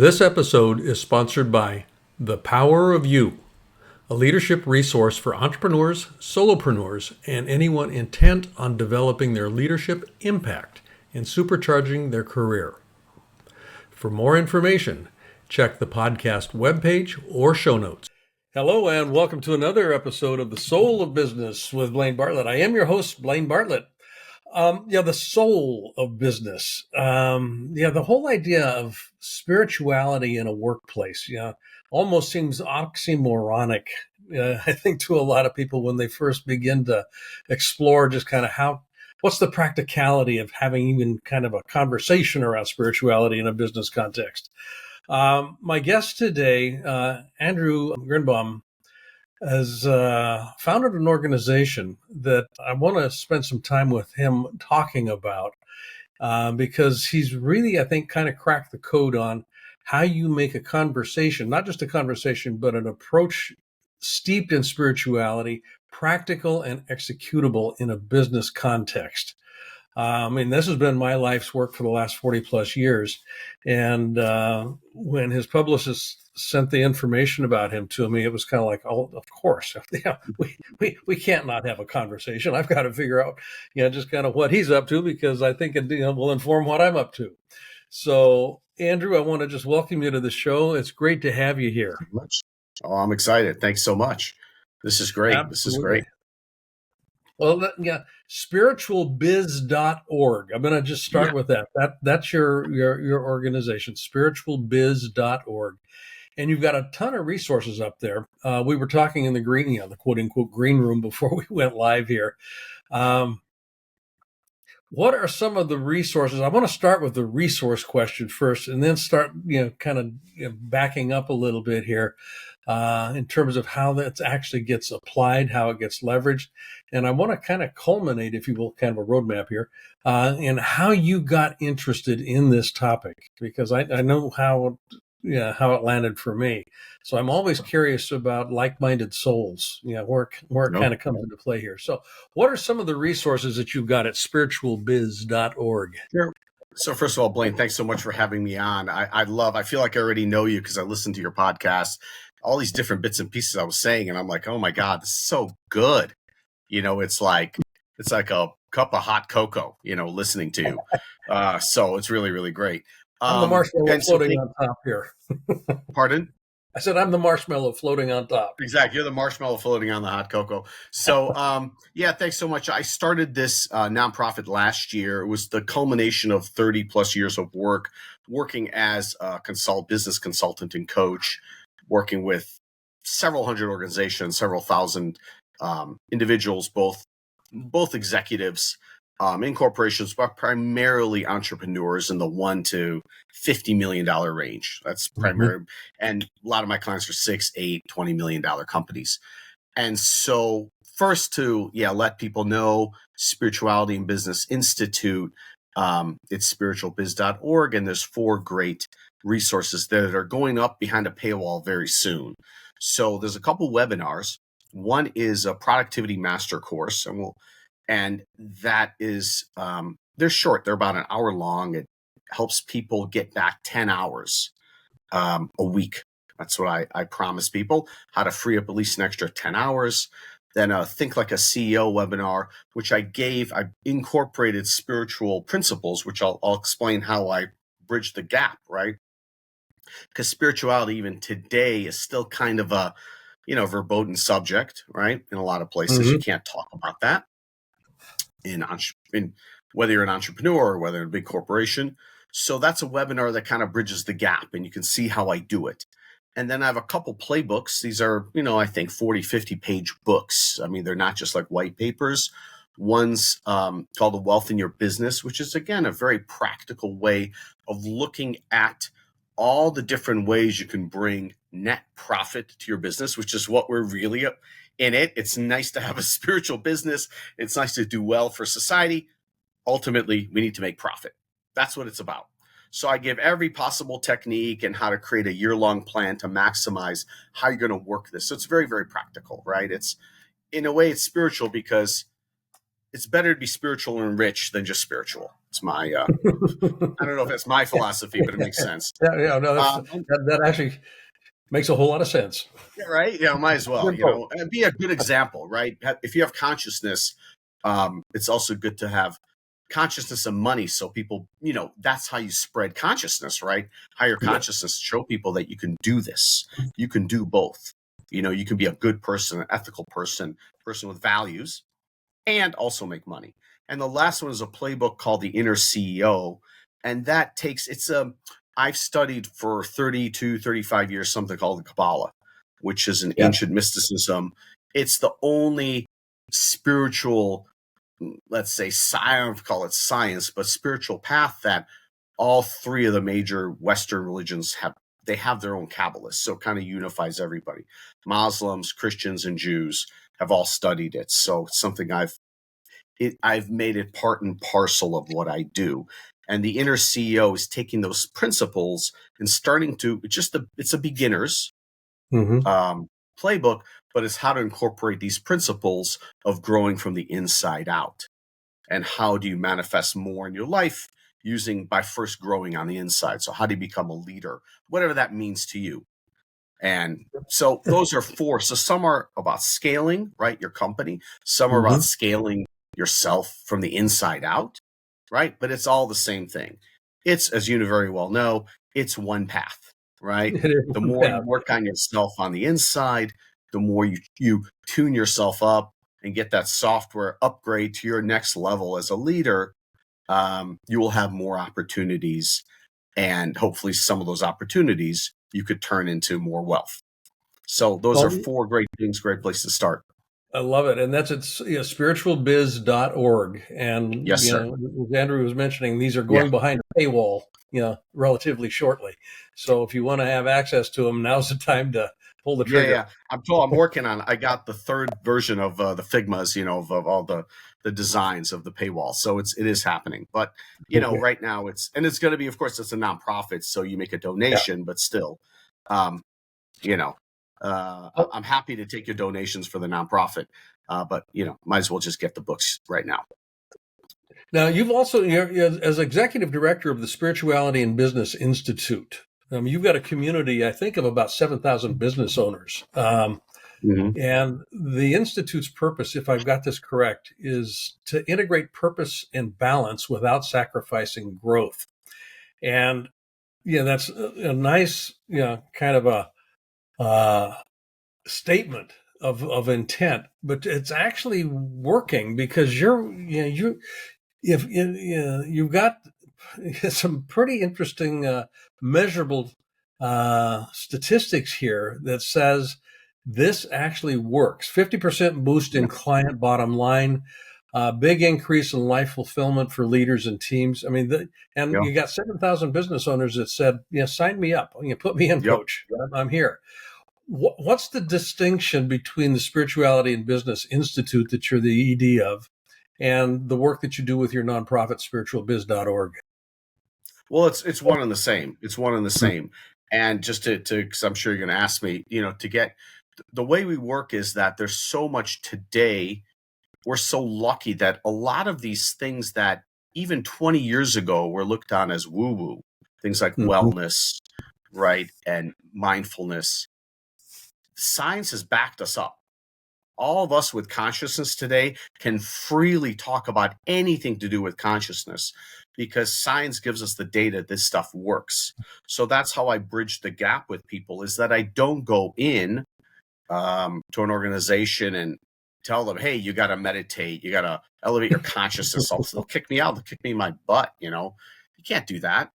This episode is sponsored by The Power of You, a leadership resource for entrepreneurs, solopreneurs, and anyone intent on developing their leadership impact and supercharging their career. For more information, check the podcast webpage or show notes. Hello, and welcome to another episode of The Soul of Business with Blaine Bartlett. I am your host, Blaine Bartlett. The soul of business. The whole idea of spirituality in a workplace, almost seems oxymoronic, I think, to a lot of people when they first begin to explore just kind of what's the practicality of having even kind of a conversation around spirituality in a business context. My guest today, Andrew Grinbaum, has founded an organization that I want to spend some time with him talking about because he's really, I think, kind of cracked the code on how you make a conversation, not just a conversation, but an approach steeped in spirituality, practical and executable in a business context. This has been my life's work for the last 40 plus years. And when his publicist sent the information about him to me, it was kind of like, oh, of course, we can't not have a conversation. I've got to figure out, just kind of what he's up to, because I think it will inform what I'm up to. So, Andrew, I want to just welcome you to the show. It's great to have you here. Oh, I'm excited. Thanks so much. This is great. Absolutely. This is great. Well, spiritualbiz.org. I'm going to just start with that. That's your organization, spiritualbiz.org. And you've got a ton of resources up there. We were talking in the the quote unquote green room before we went live here. What are some of the resources? I want to start with the resource question first, and then start, backing up a little bit here in terms of how that actually gets applied, how it gets leveraged. And I want to kind of culminate, if you will, kind of a roadmap here, in how you got interested in this topic, because I know how it landed for me. So I'm always curious about like-minded souls, where it kind of comes into play here. So what are some of the resources that you've got at spiritualbiz.org? Sure. So first of all, Blaine, thanks so much for having me on. I feel like I already know you because I listened to your podcast, all these different bits and pieces I was saying, and I'm like, oh my God, this is so good. It's like a cup of hot cocoa, listening to you. So it's really, really great. I'm the marshmallow floating on top here. Pardon? I said I'm the marshmallow floating on top. Exactly. You're the marshmallow floating on the hot cocoa. So, thanks so much. I started this nonprofit last year. It was the culmination of 30 plus years of working as a business consultant and coach, working with several hundred organizations, several thousand individuals, both executives, in corporations, but primarily entrepreneurs in the $1 to $50 million range. That's primary. Mm-hmm. And a lot of my clients are 6, 8, $20 million companies. And so first to let people know, Spirituality and Business Institute, it's spiritualbiz.org, and there's 4 great resources there that are going up behind a paywall very soon. So there's a couple webinars. One is a productivity master course, and that is, they're short. They're about an hour long. It helps people get back 10 hours a week. That's what I promise people, how to free up at least an extra 10 hours. Then Think Like a CEO webinar, which I incorporated spiritual principles, which I'll explain how I bridge the gap, right? Because spirituality, even today, is still kind of a, verboten subject, right? In a lot of places, You can't talk about that. In whether you're an entrepreneur or whether you're a big corporation. So that's a webinar that kind of bridges the gap, and you can see how I do it. And then I have a couple playbooks. These are, I think 40, 50 page books. They're not just like white papers. One's called The Wealth in Your Business, which is, again, a very practical way of looking at all the different ways you can bring net profit to your business, which is what we're really in it. It's nice to have a spiritual business. It's nice to do well for society. Ultimately, we need to make profit. That's what it's about. So I give every possible technique and how to create a year-long plan to maximize how you're going to work this. So it's very, very practical, right? It's, in a way, it's spiritual because it's better to be spiritual and rich than just spiritual. It's my, I don't know if that's my philosophy, but it makes sense. Yeah, no, that actually makes a whole lot of sense. Yeah, right. Yeah, might as well, Good quote. and be a good example, right? If you have consciousness, it's also good to have consciousness of money. So people, that's how you spread consciousness, right? Higher Yeah. consciousness, show people that you can do this. You can do both. You can be a good person, an ethical person with values, and also make money. And the last one is a playbook called The Inner CEO. And that I've studied for 32, 35 years something called the Kabbalah, which is an Yeah. ancient mysticism. It's the only spiritual, let's say, science, call it science, but spiritual path that all three of the major Western religions have. They have their own Kabbalists, so it kind of unifies everybody. Muslims, Christians, and Jews have all studied it. So it's something I've made it part and parcel of what I do. And the Inner CEO is taking those principles and starting to, it's a beginner's playbook, but it's how to incorporate these principles of growing from the inside out. And how do you manifest more in your life by first growing on the inside? So how do you become a leader, whatever that means to you? And so those are four. So some are about scaling, right? Your company. Some are about scaling yourself from the inside out, right? But it's all the same thing. It's, as you very well know, it's one path, right? The more you work on yourself on the inside, the more you tune yourself up and get that software upgrade to your next level as a leader, you will have more opportunities. And hopefully some of those opportunities you could turn into more wealth. So those are four great things, great place to start. I love it. And that's spiritualbiz.org. And, Yes, sir. as Andrew was mentioning, these are going behind a paywall, relatively shortly. So if you want to have access to them, now's the time to pull the trigger. Yeah. I'm working on, I got the third version of the Figmas, of all the designs of the paywall. So it is happening. But, right now it's going to be, of course, it's a nonprofit. So you make a donation, but still, I'm happy to take your donations for the nonprofit. But, might as well just get the books right now. Now, you've also, as executive director of the Spirituality and Business Institute, you've got a community, I think, of about 7,000 business owners. And the Institute's purpose, if I've got this correct, is to integrate purpose and balance without sacrificing growth. And, that's a nice, kind of a statement of intent, but it's actually working because you've got some pretty interesting measurable statistics here that says this actually works. 50% boost in client bottom line, big increase in life fulfillment for leaders and teams. I mean, you got 7,000 business owners that said, sign me up. Put me in, coach. I'm here. What's the distinction between the Spirituality and Business Institute that you're the ED of and the work that you do with your nonprofit, spiritualbiz.org? Well, it's one and the same. It's one and the same. And just to because I'm sure you're going to ask me, to get the way we work is that there's so much today. We're so lucky that a lot of these things that even 20 years ago were looked on as woo-woo, things like wellness, right, and mindfulness, science has backed us up. All of us with consciousness today can freely talk about anything to do with consciousness because science gives us the data this stuff works. So that's how I bridge the gap with people, is that I don't go in to an organization and tell them, hey, you got to meditate, you got to elevate your consciousness. They'll kick me out. They'll kick me in my butt. You can't do that.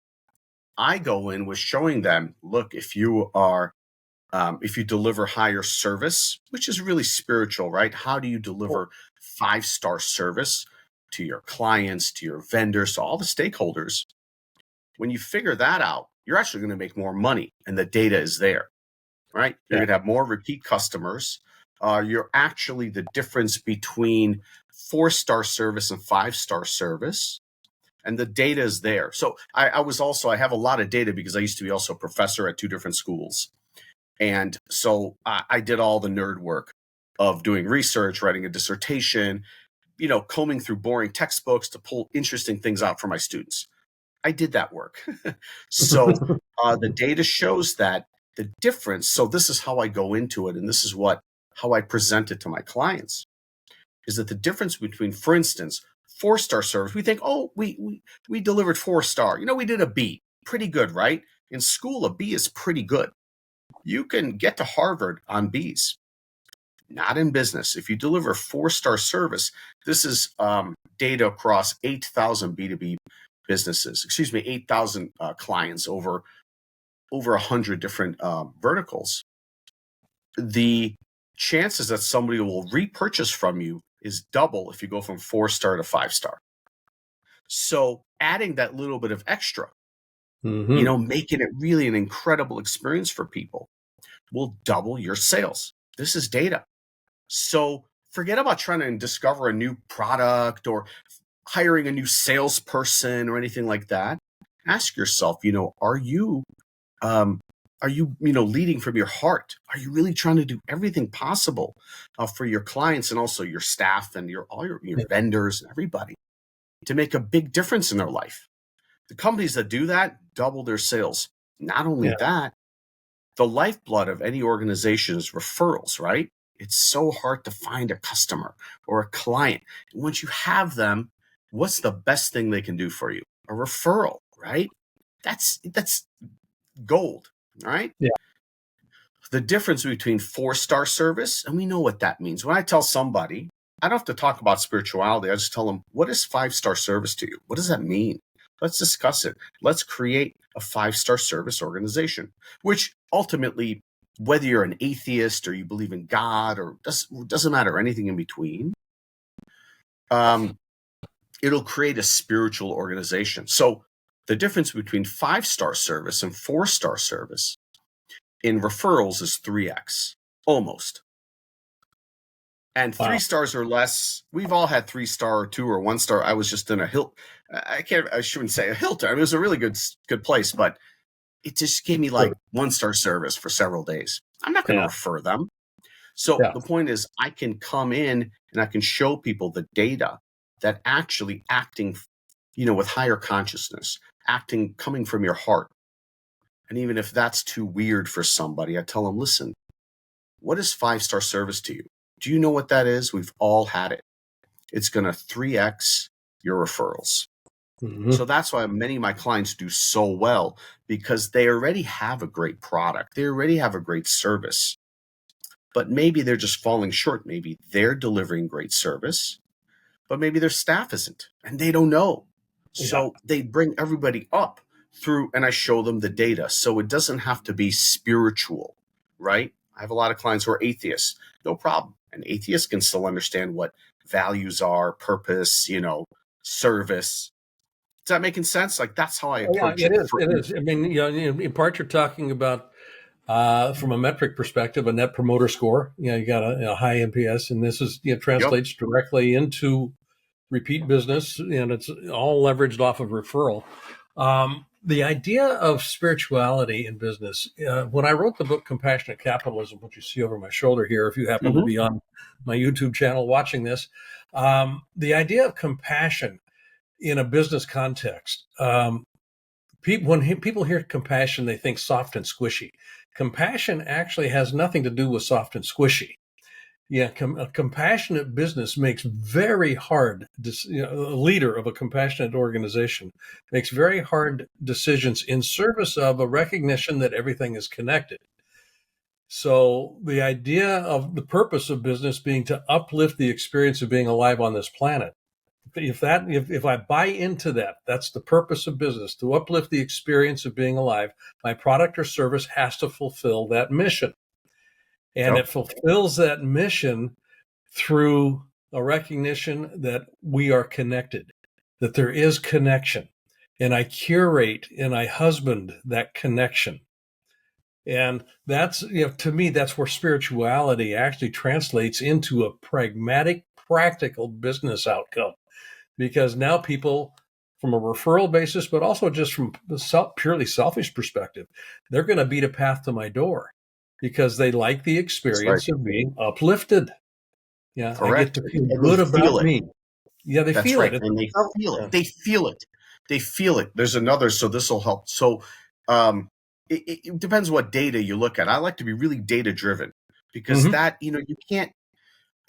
I go in with showing them, look, if you deliver higher service, which is really spiritual, right? How do you deliver 5-star service to your clients, to your vendors, to all the stakeholders? When you figure that out, you're actually going to make more money and the data is there, right? You're going to have more repeat customers. You're actually the difference between 4-star service and 5-star service. And the data is there. So I have a lot of data because I used to be also a professor at 2 different schools. And so I did all the nerd work of doing research, writing a dissertation, combing through boring textbooks to pull interesting things out for my students. I did that work. So the data shows that the difference. So this is how I go into it, and this is how I present it to my clients, is that the difference between, for instance, 4-star service. We think, oh, we delivered 4-star. We did a B, pretty good, right? In school, a B is pretty good. You can get to Harvard on Bs. Not in business. If you deliver 4-star service, this is data across 8,000 B2B businesses, 8,000 clients over 100 different verticals. The chances that somebody will repurchase from you is double if you go from 4-star to 5-star. So adding that little bit of extra, making it really an incredible experience for people will double your sales. This is data. So forget about trying to discover a new product or hiring a new salesperson or anything like that. Ask yourself, are you leading from your heart? Are you really trying to do everything possible for your clients and also your staff and all your vendors and everybody to make a big difference in their life? The companies that do that double their sales. Not only that, the lifeblood of any organization is referrals, right? It's so hard to find a customer or a client. And once you have them, what's the best thing they can do for you? A referral, right? That's gold, right? Yeah. The difference between 4-star service, and we know what that means. When I tell somebody, I don't have to talk about spirituality. I just tell them, what is 5-star service to you? What does that mean? Let's discuss it. Let's create a 5-star service organization, which ultimately, whether you're an atheist or you believe in God or doesn't matter, anything in between, it'll create a spiritual organization. So the difference between 5-star service and 4-star service in referrals is 3x, almost. And 3 stars or less, we've all had 3-star or 2 or 1-star. I was just in a I shouldn't say a Hilton. I mean, it was a really good place, but it just gave me like 1-star service for several days. I'm not going to refer them. So the point is, I can come in and I can show people the data that actually acting, with higher consciousness, coming from your heart. And even if that's too weird for somebody, I tell them, listen, what is 5-star service to you? Do you know what that is? We've all had it. It's going to 3x your referrals. So that's why many of my clients do so well, because they already have a great product. They already have a great service, but maybe they're just falling short. Maybe they're delivering great service, but maybe their staff isn't, and they don't know. So they bring everybody up through, and I show them the data. So it doesn't have to be spiritual, right? I have a lot of clients who are atheists. No problem. An atheist can still understand what values are, purpose, service. Is that making sense? Like, that's how I approach it. It is. I mean, in part, you're talking about, from a metric perspective, a net promoter score. You got a high NPS, and this is translates directly into repeat business, and it's all leveraged off of referral. The idea of spirituality in business, when I wrote the book Compassionate Capitalism, which you see over my shoulder here, if you happen to be on my YouTube channel watching this, the idea of compassion in a business context, when people hear compassion, they think soft and squishy. Compassion actually has nothing to do with soft and squishy. Yeah, a compassionate business makes very hard, a leader of a compassionate organization makes very hard decisions in service of a recognition that everything is connected. So the idea of the purpose of business being to uplift the experience of being alive on this planet. If I buy into that, that's the purpose of business, to uplift the experience of being alive, my product or service has to fulfill that mission. And it fulfills that mission through a recognition that we are connected, that there is connection. And I curate and I husband that connection. And that's, to me, that's where spirituality actually translates into a pragmatic, practical business outcome. Because now people, from a referral basis, but also just from a purely selfish perspective, they're going to beat a path to my door because they like the experience of being uplifted. Yeah, correct. I get to feel good about me. Yeah, they That's feel right. it. And they feel it. Yeah. They feel it. They feel it. There's another, so this will help. So um, it depends what data you look at. I like to be really data driven because Hmm. that, you can't,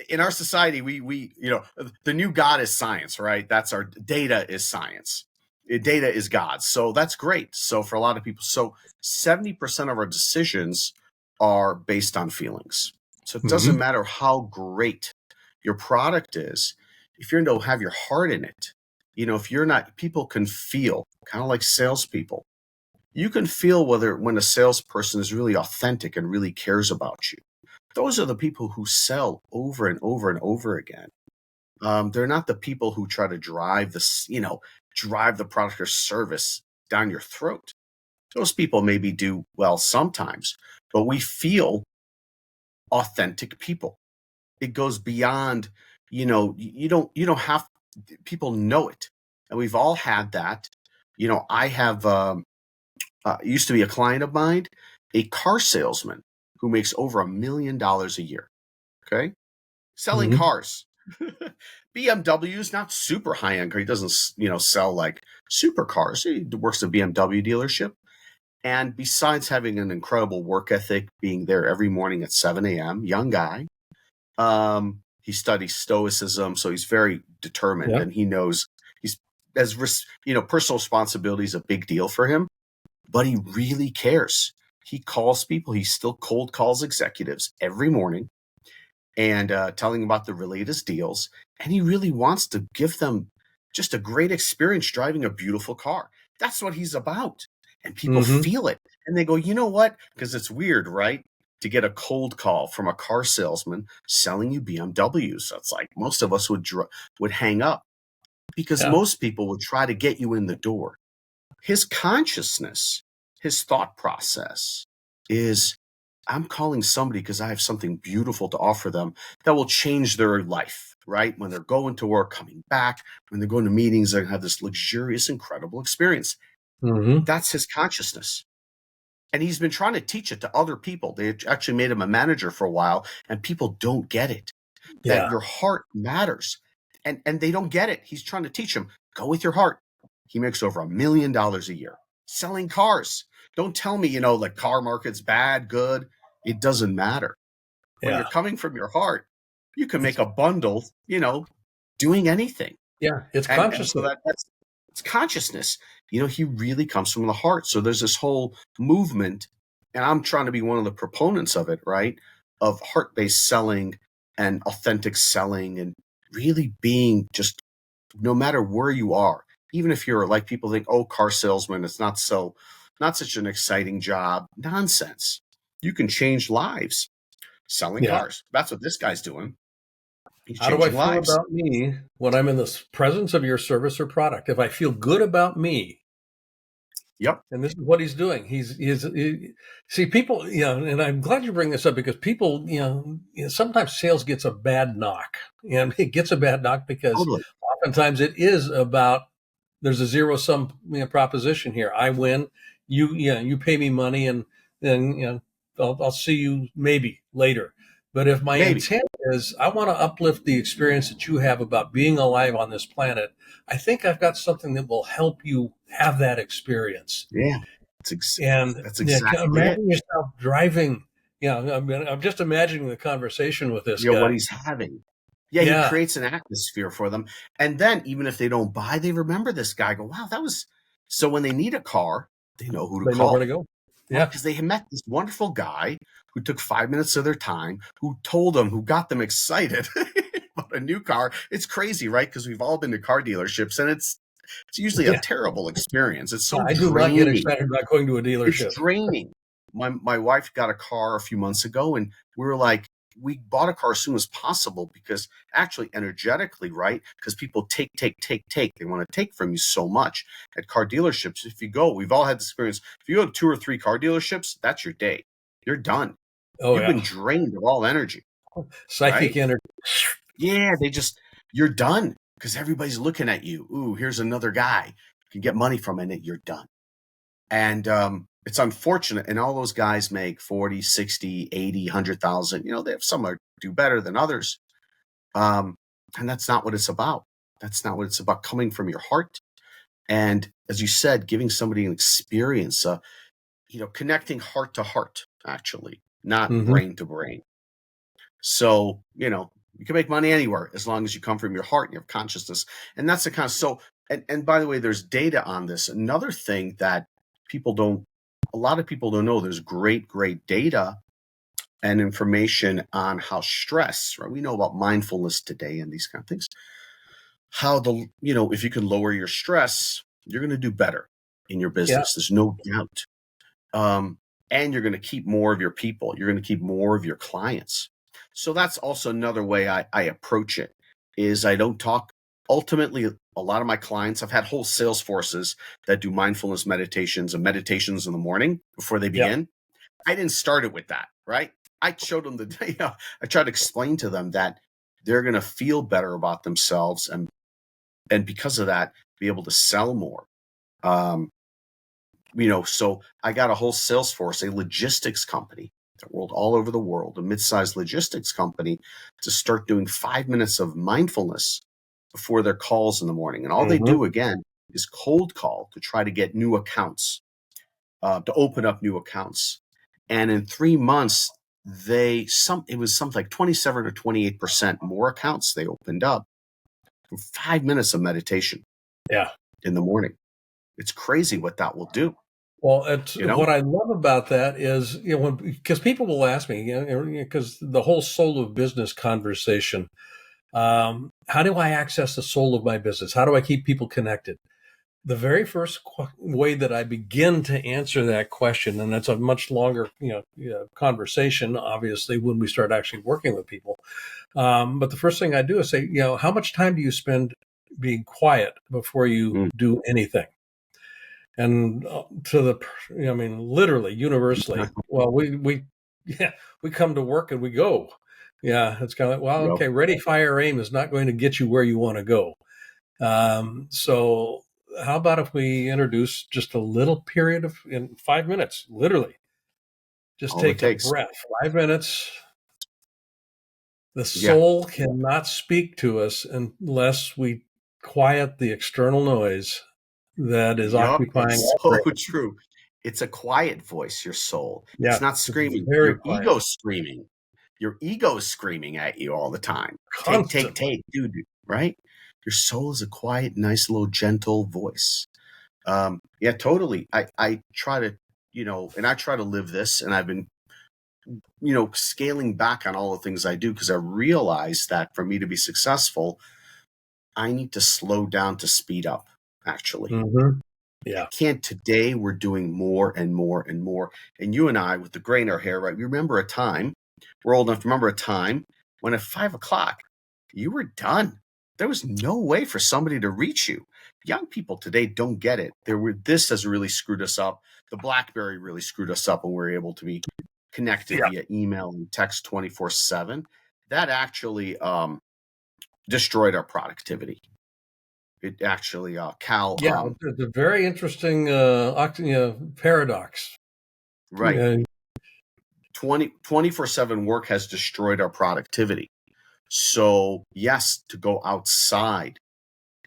in our society, the new God is science, right? That's our data is science. Data is God. So that's great. So for a lot of people, so 70% of our decisions are based on feelings. So it doesn't Hmm. matter how great your product is, if you don't have your heart in it, if you're not, people can feel, kind of like salespeople. You can feel whether when a salesperson is really authentic and really cares about you. Those are the people who sell over and over and over again. They're not the people who try to drive the product or service down your throat. Those people maybe do well sometimes, but we feel authentic people. It goes beyond, you don't have, people know it. And we've all had that. I have, used to be a client of mine, a car salesman who makes over $1 million a year. Okay. Selling Hmm. cars. BMW's not super high end car. He doesn't, sell like supercars. He works at a BMW dealership. And besides having an incredible work ethic, being there every morning at 7 a.m., young guy, he studies stoicism. So he's very determined Yeah. and he knows he's, personal responsibility is a big deal for him, but he really cares. He calls people. He still cold calls executives every morning and telling about the latest deals. And he really wants to give them just a great experience driving a beautiful car. That's what he's about. And people Hmm. feel it. And they go, you know what? Because it's weird, right? To get a cold call from a car salesman selling you BMWs. That's like most of us would hang up because Yeah. most people would try to get you in the door. His consciousness, his thought process is, I'm calling somebody because I have something beautiful to offer them that will change their life, right? When they're going to work, coming back, when they're going to meetings, they're going to have this luxurious, incredible experience. Hmm. That's his consciousness. And he's been trying to teach it to other people. They actually made him a manager for a while, and people don't get it, that Yeah. your heart matters. And they don't get it. He's trying to teach them, go with your heart. He makes over $1 million a year selling cars. Don't tell me, the car market's bad, good. It doesn't matter. When you're Yeah. coming from your heart, you can make a bundle, doing anything. Yeah. It's And so consciousness. that's it's consciousness. He really comes from the heart. So there's this whole movement, and I'm trying to be one of the proponents of it, right? Of heart-based selling and authentic selling and really being just, no matter where you are, even if you're like, people think, oh, car salesman, it's not such an exciting job. Nonsense. You can change lives selling Yeah. cars. That's what this guy's doing. He's How do I changing feel lives. about me when I'm in the presence of your service or product? If I feel good about me, Yep. and this is what he's doing. See, people, and I'm glad you bring this up because people, sometimes sales gets a bad knock, and it gets a bad knock because Totally. oftentimes it is about there's a zero sum proposition here. I win, you pay me money, and then I'll see you maybe later. But if my Maybe. intent is I want to uplift the experience that you have about being alive on this planet, I think I've got something that will help you have that experience. Yeah. And That's exactly it. imagine yourself driving. I'm just imagining the conversation with this What guy. he's having. Yeah, he Yeah, creates an atmosphere for them. And then even if they don't buy, they remember this guy, go, wow, that was, so when they need a car, they know who to they know where call. to go. Why? Yeah, Because they had met this wonderful guy who took 5 minutes of their time, who told them, who got them excited about a new car. It's crazy, right? Because we've all been to car dealerships and it's usually a yeah. terrible experience. It's Yeah, so I do not get draining. excited about going to a It's dealership. draining. My wife got a car a few months ago, and we were like, we bought a car as soon as possible because actually energetically, right? Because people take, take, take, take. They want to take from you so much at car dealerships. If you go, we've all had this experience. If you go to 2 or 3 car dealerships, that's your day. You're done. Oh You've yeah, been drained of all energy, psychic right? energy. Yeah, you're done because everybody's looking at you. Ooh, here's another guy you can get money from, and you're done. And it's unfortunate. And all those guys make 40, 60, 80, 100,000. They have some that do better than others. And that's not what it's about. That's not what it's about. Coming from your heart. And as you said, giving somebody an experience, connecting heart to heart, actually, not Mm-hmm. brain to brain. So, you can make money anywhere as long as you come from your heart and your consciousness. And that's the kind of, so, and by the way, there's data on this. Another thing that a lot of people don't know, there's great, great data and information on how stress, right? We know about mindfulness today and these kind of things. How if you can lower your stress, you're going to do better in your Yeah. business. There's no doubt. And you're going to keep more of your people. You're going to keep more of your clients. So that's also another way I approach it is I don't talk. Ultimately, a lot of my clients, I've had whole sales forces that do mindfulness meditations and meditations in the morning before they Yeah. begin. I didn't start it with that, right? I showed them I tried to explain to them that they're going to feel better about themselves and because of that, be able to sell more. So I got a whole sales force, a logistics company that rolled all over the world, a mid-sized logistics company, to start doing 5 minutes of mindfulness before their calls in the morning. And all they Mm-hmm. do, again, is cold call to try to get new accounts, to open up new accounts. And in 3 months, it was something like 27 or 28% more accounts they opened up from 5 minutes of meditation Yeah. in the morning. It's crazy what that will do. Well, what I love about that is, because people will ask me, because the whole soul of business conversation, how do I access the soul of my business? How do I keep people connected? The very first way that I begin to answer that question, and that's a much longer, conversation, obviously, when we start actually working with people. But the first thing I do is say, how much time do you spend being quiet before you Mm. do anything? And literally, universally, well, yeah, we come to work and we go. Yeah, it's kind of like, well, Yep. okay, ready, fire, aim is not going to get you where you want to go. So how about if we introduce just a little period in 5 minutes, literally, just All it take a takes. breath, 5 minutes. The Yeah. soul cannot speak to us unless we quiet the external noise that is Yup. occupying It's our so brain. true. It's a quiet voice, your soul. It's Yeah, not it's screaming. very Your quiet, ego's screaming. Your ego's screaming at you all the time. Take, take, constantly. take, dude, right? Your soul is a quiet, nice, little, gentle voice. Yeah, totally. I try to, and I try to live this, and I've been, scaling back on all the things I do because I realize that for me to be successful, I need to slow down to speed up, actually. Mm-hmm. I Yeah. can't today. We're doing more and more and more. And you and I, with the gray in our hair, right? We remember a time, we're old enough to remember a time when at 5 o'clock, you were done. There was no way for somebody to reach you. Young people today don't get it. This has really screwed us up. The BlackBerry really screwed us up when we were able to be connected Yeah. via email and text 24/7. That actually destroyed our productivity. It actually, Cal, Yeah. It's a very interesting paradox. right. Yeah. 24/7 work has destroyed our productivity. So yes, to go outside,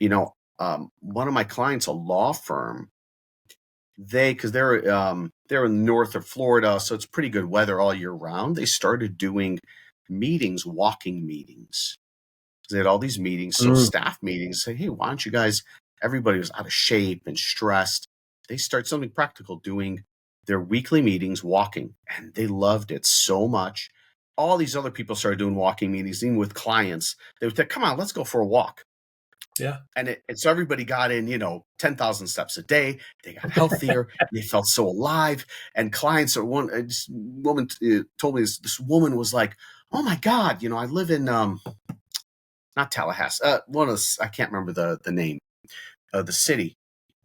one of my clients, a law firm, because they're in north of Florida, so it's pretty good weather all year round. They started doing meetings, walking meetings. They had all these meetings, so Mm. staff meetings. Say, hey, why don't you guys? Everybody was out of shape and stressed. They start something practical, doing their weekly meetings, walking, and they loved it so much. All these other people started doing walking meetings, even with clients. They would say, "Come on, let's go for a walk." Yeah. And so everybody got in, 10,000 steps a day. They got healthier. They felt so alive. And clients, this woman told me this woman was like, "Oh my God, I live in not Tallahassee. One of I can't remember the name of the city.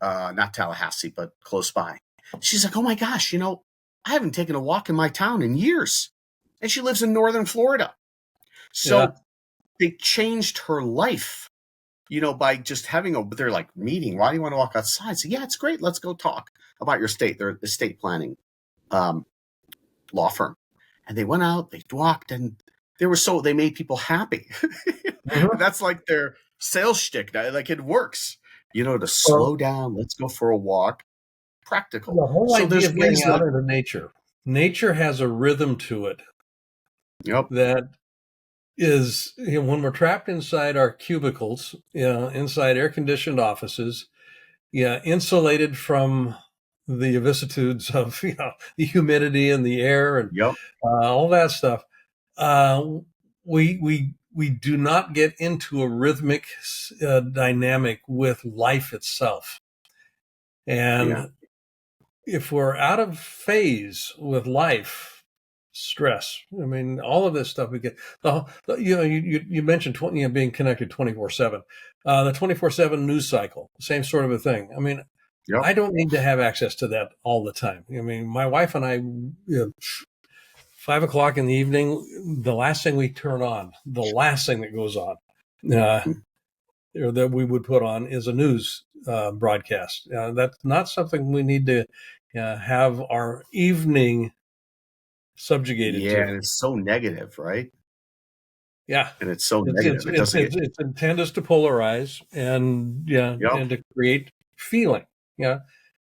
Not Tallahassee, but close by." She's like, "Oh my gosh, I haven't taken a walk in my town in years." And she lives in northern Florida. Yeah. So they changed her life, by just having they're like meeting. Why do you want to walk outside? So yeah, it's great. Let's go talk about your state. They're estate planning law firm. And they went out, they walked, and they made people happy. Mhm. That's like sales shtick. Like it works, to Well, slow down. Let's go for a walk. Practical. the whole So idea there's of ways getting out that, into nature, nature has a rhythm to it yep, that is, when we're trapped inside our cubicles, inside air conditioned offices, insulated from the vicissitudes of the humidity and the air and yep, all that stuff. We do not get into a rhythmic dynamic with life itself, yeah, and if we're out of phase with life, stress. I mean, all of this stuff we get. You mentioned being connected 24/7. The 24/7 news cycle, same sort of a thing. I mean, yep. I don't need to have access to that all the time. I mean, my wife and I, 5 o'clock in the evening, the last thing we turn on, the last thing that goes on, uh, or that we would put on is a news broadcast. That's not something we need to have our evening subjugated Yeah, to. and it's so negative, right? Yeah, And it's so it's negative. it's It it's doesn't get. it's, it's intended is to polarize and Yep. and to create feeling. Yeah,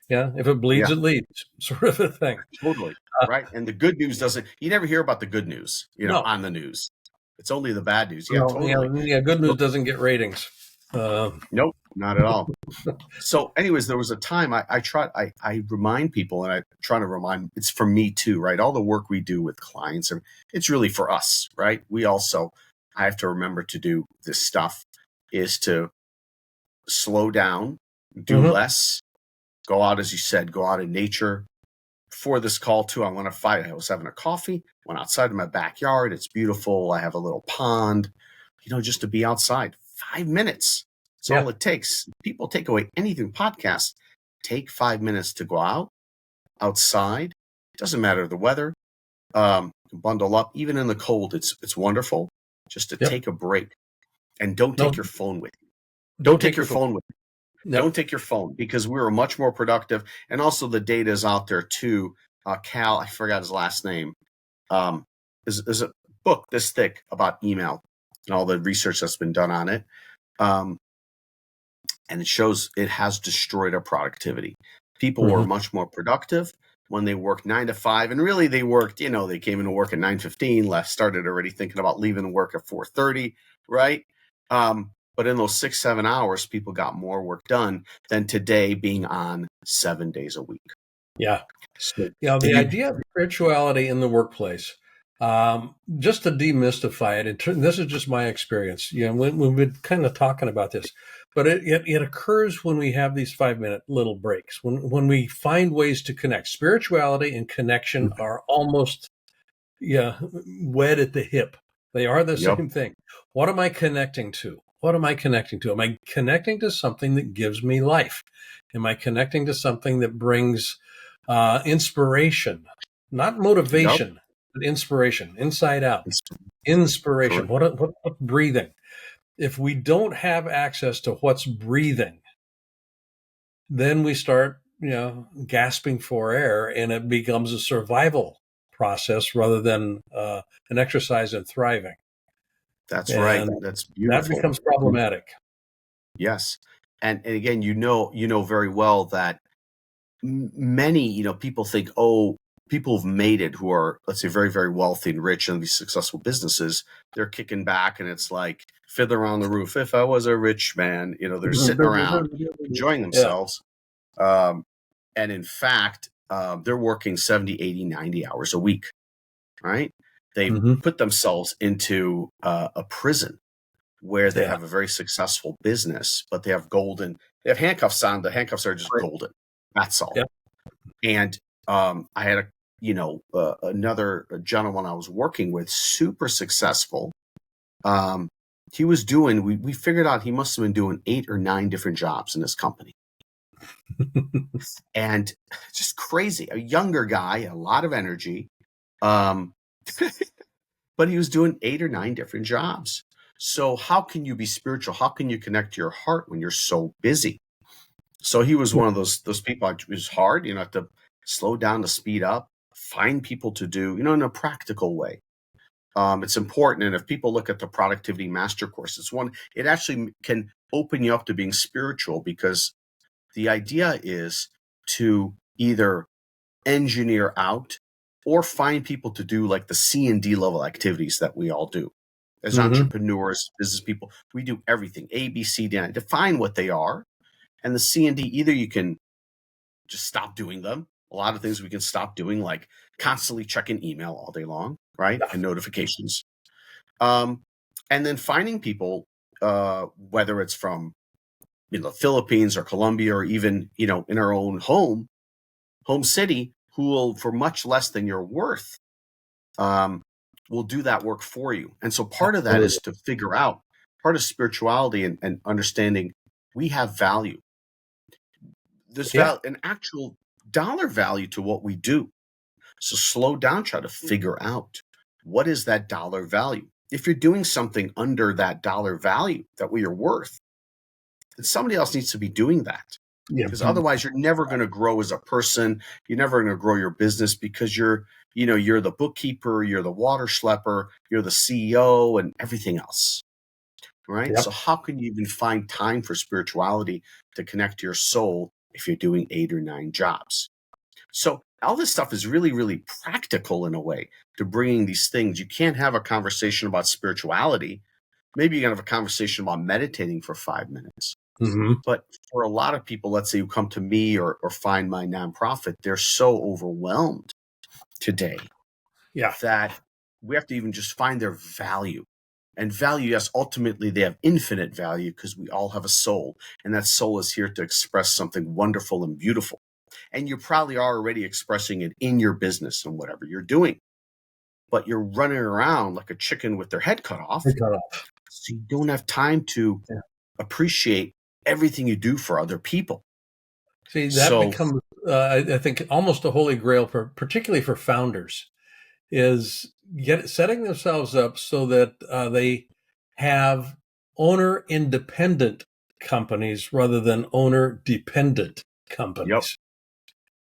yeah. If it bleeds, Yeah. it leads, sort of a thing. Totally. Uh, Right. And the good news doesn't. You never hear about the good news, no, on the news. It's only the bad news. Yeah, no, totally. good news So, doesn't get ratings. nope, not at all. So, anyways, there was a time I tried. I remind people, and I try to remind. It's for me too, right? All the work we do with clients, and it's really for us, right? We also, I have to remember to do this stuff is to slow down, do Mhm. less, go out, as you said, go out in nature. Before this call too, I went to fight. I was having a coffee, went outside in my backyard. It's beautiful. I have a little pond, just to be outside. 5 minutes. That's all Yeah, it takes. People take away anything podcast. Take 5 minutes to go outside. Doesn't matter the weather. Bundle up. Even in the cold, it's wonderful. Just to yep. take a break. And don't No, take your phone with you. don't Don't take take your your phone. phone with you. Yep. Don't take your phone, because we were much more productive. And also the data is out there too. Cal, I forgot his last name, um, is a book this thick about email and all the research that's been done on it. Um, and it shows it has destroyed our productivity. People were Mhm. much more productive when they worked 9 to 5, and really they worked. They came into work at 9:15. Left started already thinking about leaving work at 4:30, right? But in those 6-7 hours, people got more work done than today being on 7 days a week. Yeah. So, The and you, idea of spirituality in the workplace, just to demystify it, this is just my experience. When we've been kind of talking about this, but it occurs when we have these 5 minute little breaks, when we find ways to connect. Spirituality and connection are almost, wed at the hip. They are the yep, same thing. What am I connecting to? What am I connecting to? Am I connecting to something that gives me life? Am I connecting to something that brings inspiration, not yep, motivation, but inspiration, inside out, it's inspiration? correct. What's breathing? If we don't have access to what's breathing, then we start, gasping for air, and it becomes a survival process rather than an exercise in thriving, That's right. and That's that beautiful. becomes problematic. Yes, and again, you know very well that many, people think, oh, people who've made it, who are, let's say, very, very wealthy and rich and these successful businesses, they're kicking back and it's like Fiddler on the Roof. If I was a rich man, they're sitting around enjoying Yeah. themselves. Um, and in fact, they're working 70, 80, 90 hours a week, right? They've Hmm. put themselves into a prison where they Yeah. have a very successful business, but they have handcuffs on. The handcuffs are just Right. golden. That's all. Yeah. And I had another gentleman I was working with, super successful. He was doing. We figured out he must have been doing 8 or 9 different jobs in this company, and just crazy. A younger guy, a lot of energy, um, but he was doing 8 or 9 different jobs. So how can you be spiritual? How can you connect to your heart when you're so busy? So he was one of those people. It was hard, have to slow down, to speed up, find people to do, in a practical way. It's important. And if people look at the Productivity Master Course, it actually can open you up to being spiritual, because the idea is to either engineer out or find people to do like the C&D level activities that we all do. As entrepreneurs, business people, we do everything, A, B, C, D, define what they are. And the C&D, either you can just stop doing them. A lot of things we can stop doing, like constantly checking email all day long, right? And notifications. And then finding people, whether it's from the Philippines or Colombia, or even in our own home city, who will, for much less than you're worth, will do that work for you. And so part of that is to figure out, part of spirituality and understanding we have value. There's an actual dollar value to what we do. So slow down, try to figure out, what is that dollar value? If you're doing something under that dollar value that we are worth, then somebody else needs to be doing that. Because otherwise you're never going to grow as a person. You're never going to grow your business, because you're the bookkeeper, you're the water schlepper, you're the CEO and everything else. Right? So how can you even find time for spirituality to connect to your soul if you're doing 8 or 9 jobs? So all this stuff is really, really practical in a way to bringing these things. You can't have a conversation about spirituality. Maybe you can have a conversation about meditating for 5 minutes. But for a lot of people, let's say, who come to me or find my nonprofit, they're so overwhelmed today that we have to even just find their value. And value, yes, ultimately they have infinite value, because we all have a soul, and that soul is here to express something wonderful and beautiful. And you probably are already expressing it in your business and whatever you're doing. But you're running around like a chicken with their head cut off. So you don't have time to appreciate everything you do for other people. See, that becomes, I think, almost a holy grail, particularly for founders, is setting themselves up so that they have owner-independent companies rather than owner-dependent companies.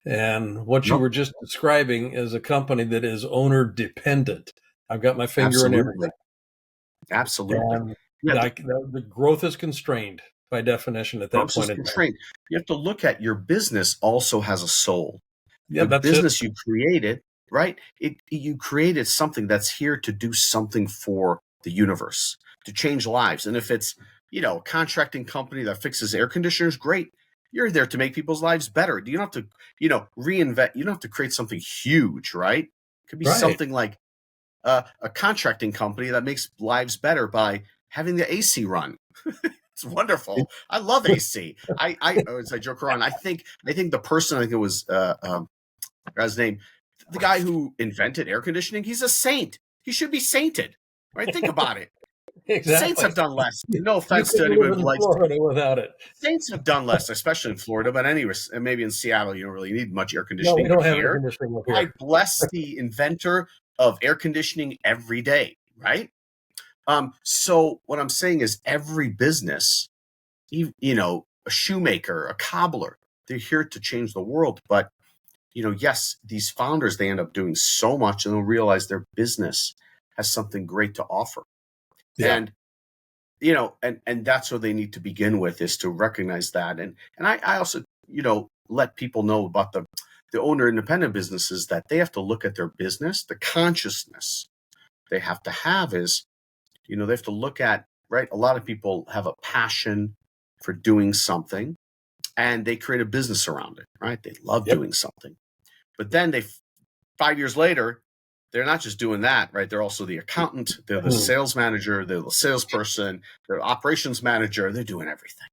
And what you were just describing is a company that is owner-dependent. I've got my finger in everything. Absolutely. The growth is constrained by definition at that point in time. You have to look at your business also has a soul. Yeah, the business you created, right? You created something that's here to do something for the universe, to change lives. And if it's, a contracting company that fixes air conditioners, great. You're there to make people's lives better. You don't have to, reinvent. You don't have to create something huge, right? It could be something like a contracting company that makes lives better by having the AC run. It's wonderful. I love AC. As I joke around, I think the person, I think it was his name, the guy who invented air conditioning, he's a saint. He should be sainted, right? Think about it. Exactly. Saints have done less. No offense to anyone who likes Florida without it. Saints have done less, especially in Florida. But anyways, and maybe in Seattle, you don't really need much air conditioning. No, we don't have air conditioning up here. I bless the inventor of air conditioning every day, right? So what I'm saying is, every business, a shoemaker, a cobbler, they're here to change the world. But yes, these founders, they end up doing so much, and they'll realize their business has something great to offer. And and that's what they need to begin with, is to recognize that. And I also let people know about the owner independent businesses, that they have to look at their business. The consciousness they have to have is, they have to look at, right? A lot of people have a passion for doing something, and they create a business around it, right? They love doing something, but then 5 years later, they're not just doing that, right? They're also the accountant, they're the sales manager, they're the salesperson, they're the operations manager, they're doing everything.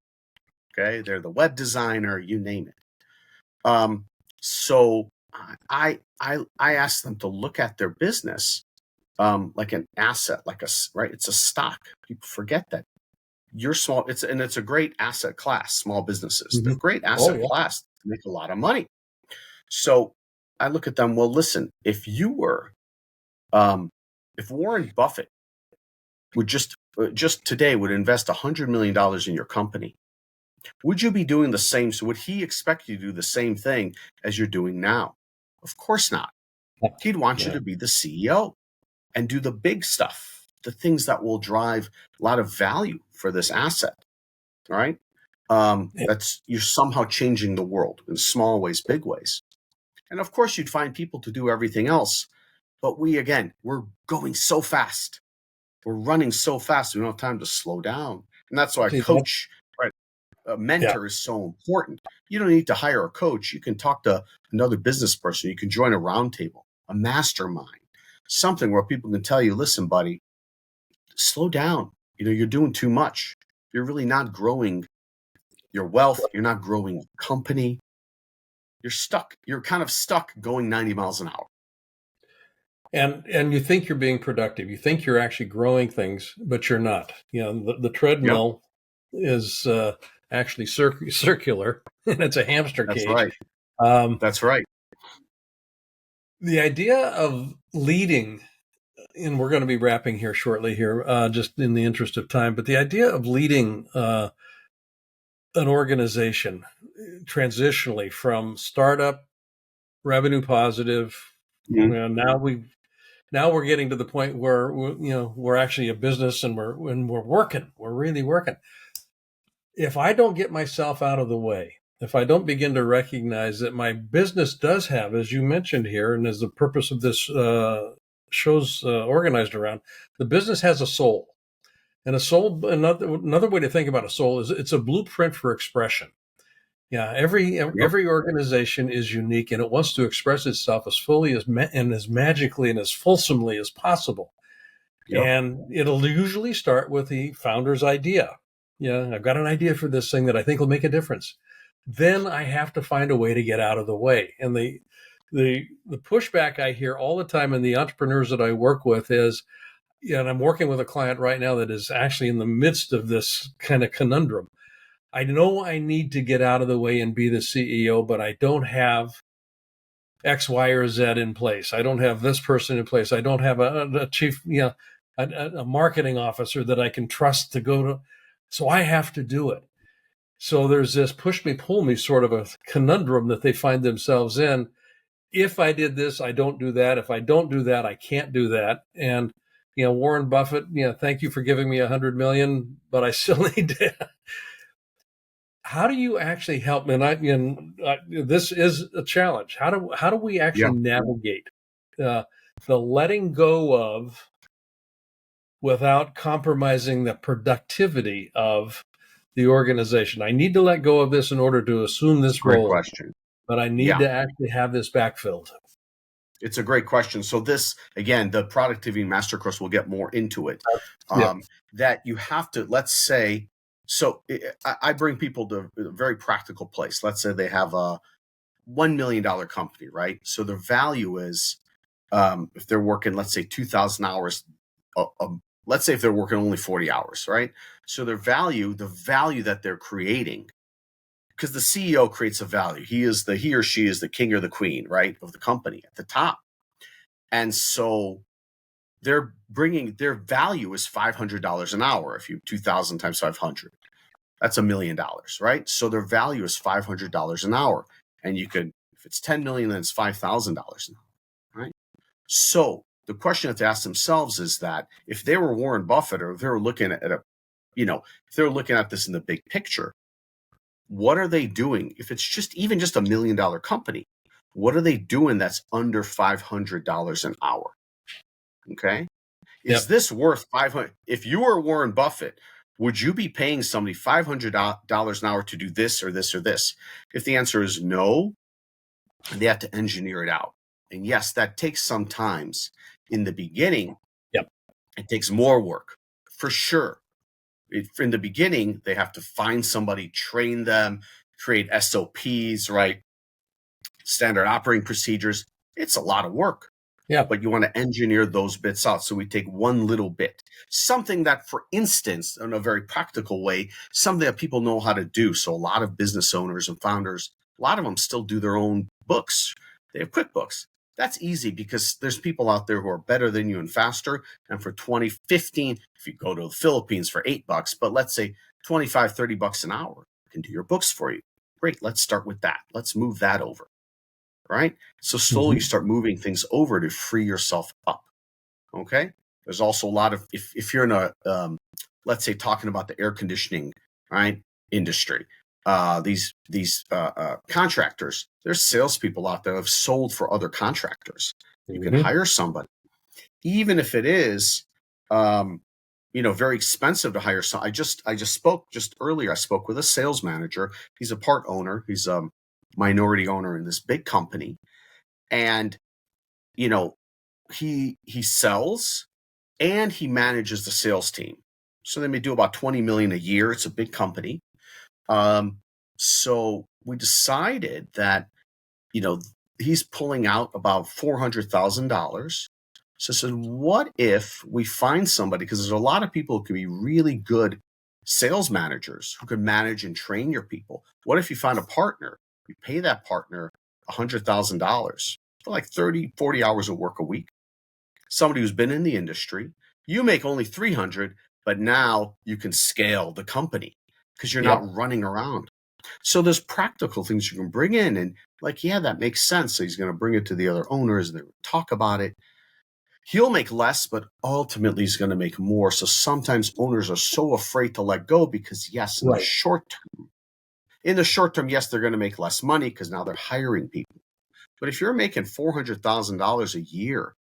Okay, they're the web designer, you name it. So I ask them to look at their business like an asset, right? It's a stock. People forget that. You're small. It's a great asset class. Small businesses, they're a great asset class to make a lot of money. So I look at them. Well, listen, if you were, if Warren Buffett would just today would invest $100 million in your company, would you be doing the same? So would he expect you to do the same thing as you're doing now? Of course not. He'd want you to be the CEO. and do the big stuff, the things that will drive a lot of value for this asset. All right. That's, you're somehow changing the world in small ways, big ways. And of course, you'd find people to do everything else. But we're going so fast. We're running so fast. We don't have time to slow down. And that's why a See, coach, right, a yeah. mentor is so important. You don't need to hire a coach. You can talk to another business person. You can join a roundtable, a mastermind, something where people can tell you, listen, buddy, slow down. You're doing too much. You're really not growing your wealth. You're not growing a company. You're stuck. You're kind of stuck going 90 miles an hour. And you think you're being productive. You think you're actually growing things, but you're not. The treadmill is actually circular, and it's a hamster That's cage. right. That's right. The idea of leading, and we're going to be wrapping here shortly here, just in the interest of time, but the idea of leading an organization transitionally from startup, revenue positive, now we're getting to the point where we're actually a business and we're working. We're really working. If I don't get myself out of the way, if I don't begin to recognize that my business does have, as you mentioned here, and as the purpose of this show's organized around, the business has a soul. And a soul, another way to think about a soul is it's a blueprint for expression. Yeah, every organization is unique, and it wants to express itself as fully and as magically and as fulsomely as possible. Yep. And it'll usually start with the founder's idea. Yeah, I've got an idea for this thing that I think will make a difference. Then I have to find a way to get out of the way. And the pushback I hear all the time in the entrepreneurs that I work with is, and I'm working with a client right now that is actually in the midst of this kind of conundrum. I know I need to get out of the way and be the CEO, but I don't have X, Y, or Z in place. I don't have this person in place. I don't have a chief, a marketing officer that I can trust to go to. So I have to do it. So there's this push me, pull me sort of a conundrum that they find themselves in. If I did this, I don't do that. If I don't do that, I can't do that. And, Warren Buffett, thank you for giving me $100 million, but I still need to. How do you actually help? And this is a challenge. How do we actually navigate the letting go of without compromising the productivity of the organization? I need to let go of this in order to assume this Great role, question. but I need to actually have this backfilled. It's a great question. So this, again, the productivity master course, will get more into it. That you have to, let's say, so I bring people to a very practical place. Let's say they have a $1 million company, right? So the value is, if they're working, let's say 2,000 hours, let's say if they're working only 40 hours, right? So the value that they're creating, because the CEO creates a value. He or she is the king or the queen, right, of the company at the top. And so they're bringing, their value is $500 an hour. If you 2,000 times 500, that's $1 million, right? So their value is $500 an hour. And you could, if it's 10 million, then it's $5,000 an hour, right? So the question that they ask themselves is that if they were Warren Buffett, or if they were looking at if they're looking at this in the big picture, what are they doing? If it's even just $1 million company, what are they doing that's under $500 an hour? Okay. Is this worth 500? If you were Warren Buffett, would you be paying somebody $500 an hour to do this or this or this? If the answer is no, they have to engineer it out. And yes, that takes some times. In the beginning, it takes more work for sure. In the beginning, they have to find somebody, train them, create SOPs, right? Standard operating procedures. It's a lot of work. But you want to engineer those bits out. So we take one little bit, something that, for instance, in a very practical way, something that people know how to do. So a lot of business owners and founders, a lot of them still do their own books. They have QuickBooks. That's easy because there's people out there who are better than you and faster. And for 2015, if you go to the Philippines for $8, but let's say 25, $30 an hour, I can do your books for you. Great. Let's start with that. Let's move that over. Right? So slowly you start moving things over to free yourself up. Okay. There's also a lot of, if you're in a, let's say talking about the air conditioning, right, industry, these contractors, there's salespeople out there who have sold for other contractors. You can Mm-hmm. hire somebody, even if it is, um, very expensive to hire. So I just spoke just earlier. I spoke with a sales manager. He's a part owner. He's a minority owner in this big company, and you know, he sells and he manages the sales team. So they may do about 20 million a year. It's a big company. Um, so we decided that, you know, he's pulling out about $400,000. So I said, what if we find somebody? Because there's a lot of people who can be really good sales managers who can manage and train your people. What if you find a partner? You pay that partner $100,000 for like 30, 40 hours of work a week. Somebody who's been in the industry. You make only 300, but now you can scale the company because you're Yep. not running around. So there's practical things you can bring in, and like, yeah, that makes sense. So he's going to bring it to the other owners and they talk about it. He'll make less, but ultimately he's going to make more. So sometimes owners are so afraid to let go because yes, Right. in the short term, yes, they're going to make less money because now they're hiring people. But if you're making $400,000 a year,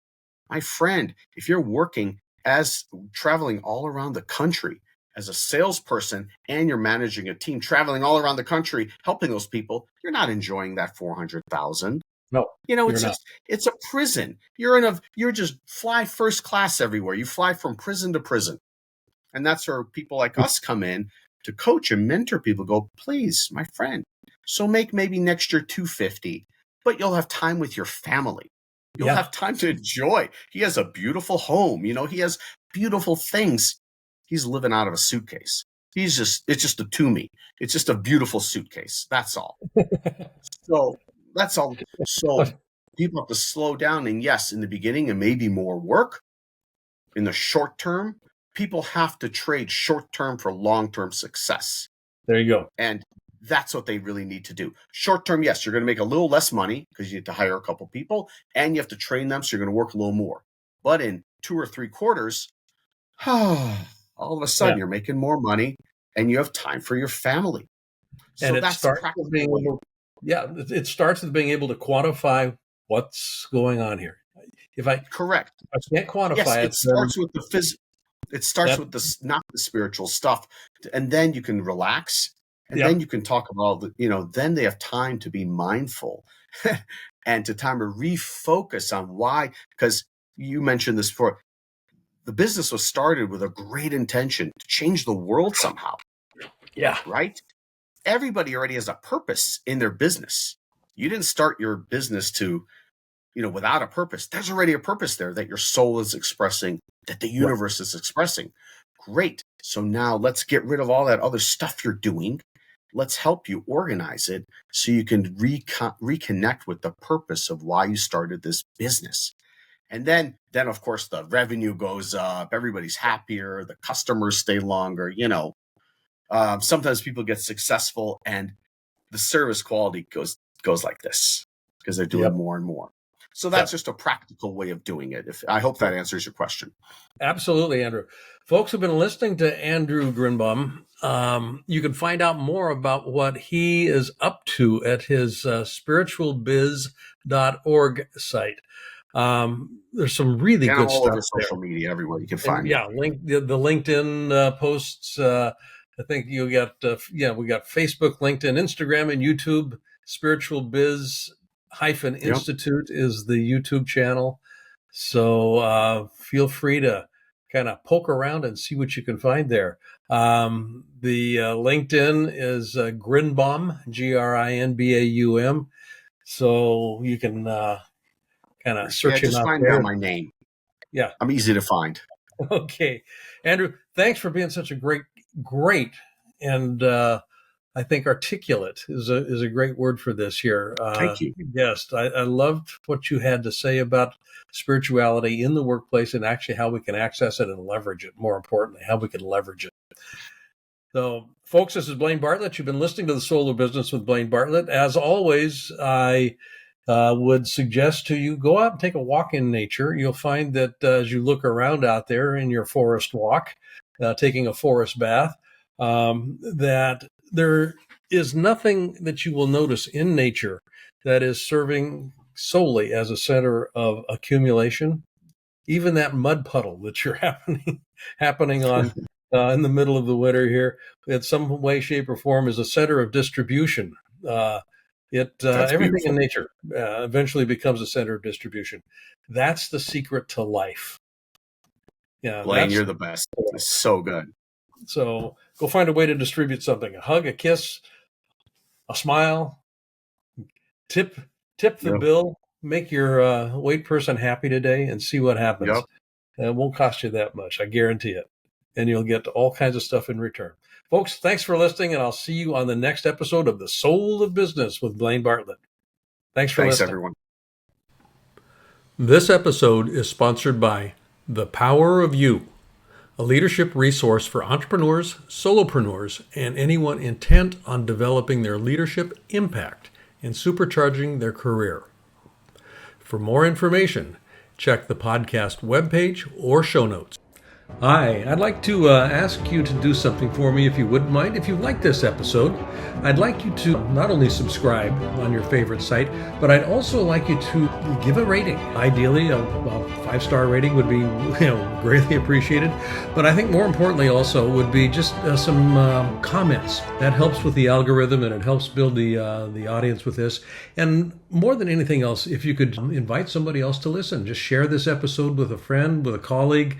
my friend, if you're working as traveling all around the country as a salesperson and you're managing a team traveling all around the country helping those people, you're not enjoying that 400,000. No, you're not. It's a prison. You're just fly first class everywhere. You fly from prison to prison. And that's where people like us come in to coach and mentor people. Go, please, my friend. So make maybe next year 250, but you'll have time with your family. You'll Yeah. have time to enjoy. He has a beautiful home. He has beautiful things. He's living out of a suitcase. It's just a Toomey. It's just a beautiful suitcase. That's all. So that's all. So people have to slow down. And yes, in the beginning, it may be more work. In the short term, people have to trade short term for long term success. There you go. And that's what they really need to do. Short term, yes, you're going to make a little less money because you have to hire a couple people and you have to train them. So you're going to work a little more. But in 2 or 3 quarters, all of a Yeah. sudden you're making more money and you have time for your family. And So it that's starts with being practical. able, yeah, it starts with being able to quantify what's going on here. If I Correct. can't Yes, quantify it it, then starts with the physical. It starts that, with not the spiritual stuff, and then you can relax, and yeah, then you can talk about then they have time to be mindful, and to time to refocus on why. Because you mentioned this before, the business was started with a great intention to change the world somehow, yeah, right? Everybody already has a purpose in their business. You didn't start your business to without a purpose. There's already a purpose there that your soul is expressing, that the right. universe is expressing. Great. So now let's get rid of all that other stuff you're doing. Let's help you organize it so you can reconnect with the purpose of why you started this business. And then of course the revenue goes up. Everybody's happier. The customers stay longer. Sometimes people get successful and the service quality goes like this because they're doing Yep, more and more. So that's yep. just a practical way of doing it. If I hope that answers your question. Absolutely, Andrew. Folks have been listening to Andrew Grinbaum. You can find out more about what he is up to at his spiritualbiz.org site. There's some really And I'm good all stuff over there. social media everywhere you can And find me. yeah, the LinkedIn posts. I think you got we got Facebook, LinkedIn, Instagram, and YouTube. Spiritual Biz Yep. Institute is the YouTube channel. So feel free to kind of poke around and see what you can find there. The LinkedIn is Grinbaum, Grinbaum. So you can kind of Yeah, search him just out find me on there. my name. Yeah. I'm easy to find. Okay. Andrew, thanks for being such a great, and I think articulate is a great word for this here. Thank you. Yes, I loved what you had to say about spirituality in the workplace and actually how we can access it and leverage it. More importantly, how we can leverage it. So, folks, this is Blaine Bartlett. You've been listening to The Soul of Business with Blaine Bartlett. As always, I would suggest to you go out and take a walk in nature. You'll find that as you look around out there in your forest walk, taking a forest bath, that there is nothing that you will notice in nature that is serving solely as a center of accumulation. Even that mud puddle that you're happening on in the middle of the winter here, in some way, shape, or form, is a center of distribution. That's Everything in beautiful. nature eventually becomes a center of distribution. That's the secret to life. Yeah, Blaine, that's you're the best. It's so good. so. Go find a way to distribute something: a hug, a kiss, a smile. Tip tip the Yep. bill. Make your wait person happy today, and see what happens. Yep. It won't cost you that much, I guarantee it. And you'll get all kinds of stuff in return. Folks, thanks for listening, and I'll see you on the next episode of The Soul of Business with Blaine Bartlett. Thanks for Thanks, listening. everyone. This episode is sponsored by The Power of You, a leadership resource for entrepreneurs, solopreneurs, and anyone intent on developing their leadership impact and supercharging their career. For more information, check the podcast webpage or show notes. Hi, I'd like to ask you to do something for me if you wouldn't mind. If you like this episode, I'd like you to not only subscribe on your favorite site, but I'd also like you to give a rating. Ideally, a 5-star rating would be greatly appreciated. But I think more importantly also would be just some comments. That helps with the algorithm and it helps build the audience with this. And more than anything else, if you could invite somebody else to listen, just share this episode with a friend, with a colleague.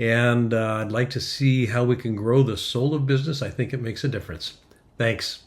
And I'd like to see how we can grow the soul of business. I think it makes a difference. Thanks.